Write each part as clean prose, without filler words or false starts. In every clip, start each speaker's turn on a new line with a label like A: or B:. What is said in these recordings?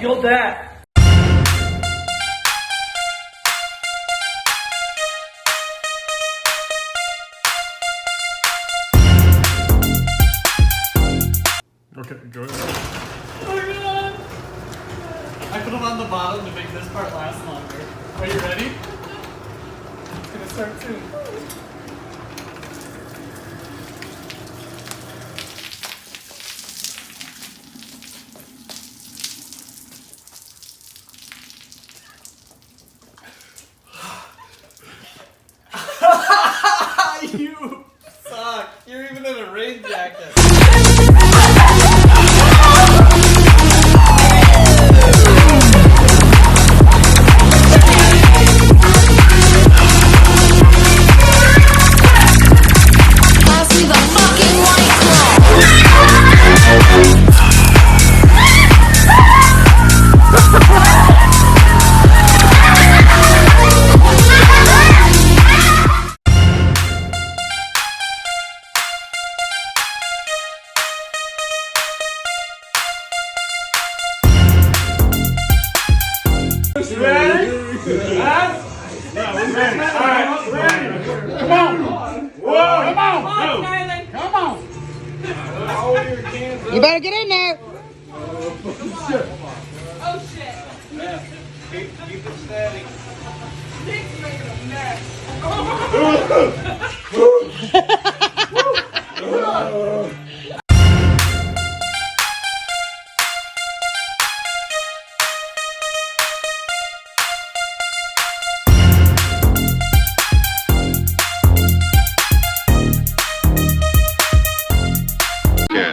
A: killed that.
B: Okay, go ahead. Oh my god! I put them on the bottom to make this part last longer. Are you ready? It's gonna start soon. You suck. You're even in a rain jacket.
C: You better get in there.
D: Oh shit.
A: Keep it steady.
D: Nick's making a mess.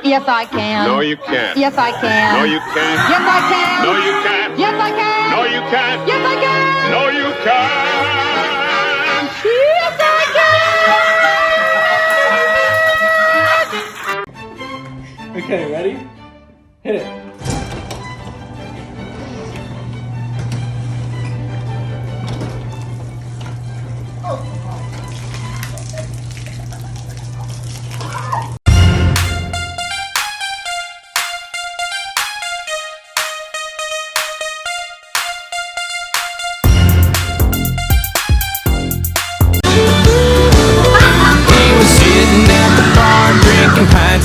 C: Yes, I can.
E: No, you can't.
C: Yes, I can.
E: No, you can't.
C: Yes, I can.
E: No, you can't.
C: Yes, I can.
E: No, you can't.
C: Yes, I can.
E: No, you can't.
C: Yes, I can.
B: Okay, ready? Hit it.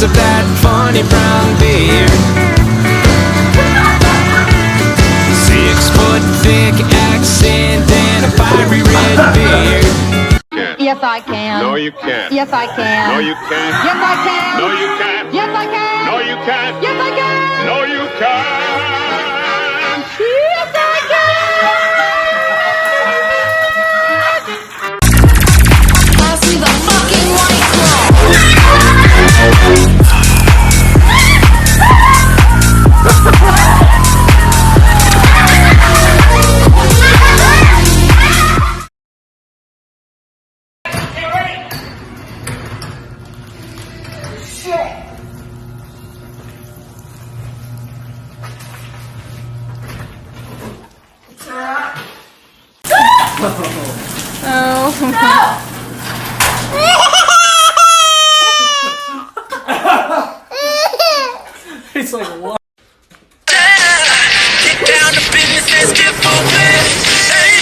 F: Of that funny brown beer, 6 foot thick accent and a fiery red beard.
C: Yes, I can.
E: No, you can't.
C: Yes, I can.
E: No, you can't.
C: Yes, I can.
E: No, you can't.
C: Yes, I can.
E: No, you can't.
C: Yes, I can.
E: No, you can't.
C: Yes, I can. I see the fucking white claw.
B: It's like what?
F: Get down to business, let's get moving. Hey,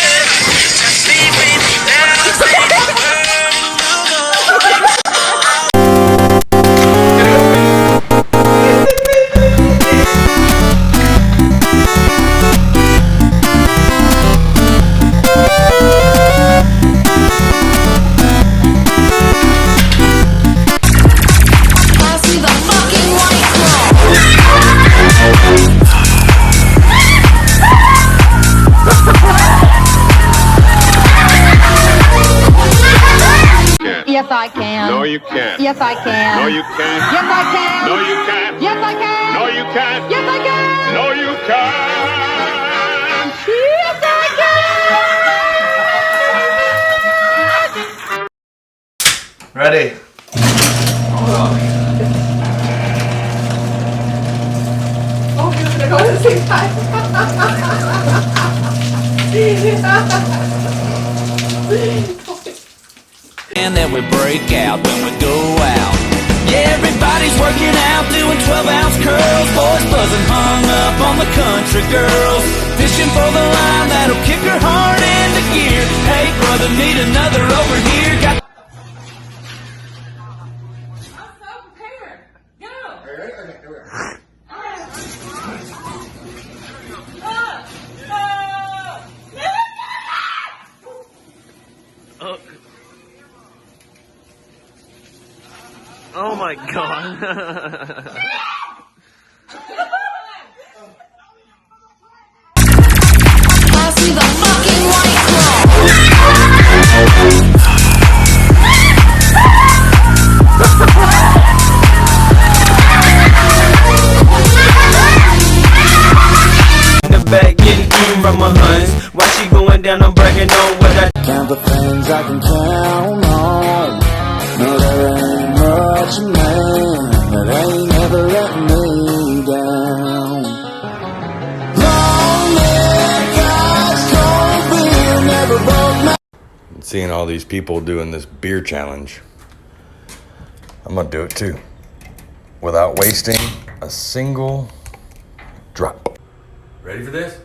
F: just leave me now. Say the
C: Yes, I can.
E: No, you can't.
C: Yes, I can.
E: No, you can't.
C: Yes, I can.
E: No, you can't.
C: Yes, I can.
E: No, you can't.
C: Yes, I can.
E: No, you can't.
C: Yes, I can.
A: Ready.
D: Oh, you're gonna go at the same time.
F: and then we break out when we go out. Yeah, everybody's working out, doing 12-ounce curls. Boys buzzing, hung up on the country girls. Fishing for the line that'll kick her heart into gear. Hey, brother, need another over here. Got
D: I'm so prepared. Go.
A: Are you ready? Okay, here we go.
G: Oh my god.
C: Pass me the fucking white claw.
F: the back getting eaten from my huns. Why she going down, I'm bragging on what I
H: Count the things I can count on. No, there ain't much, man, that ain't never let me down. Long neck ice cold beer never broke my.
I: Seeing all these people doing this beer challenge, I'm gonna do it too, without wasting a single drop. Ready for this?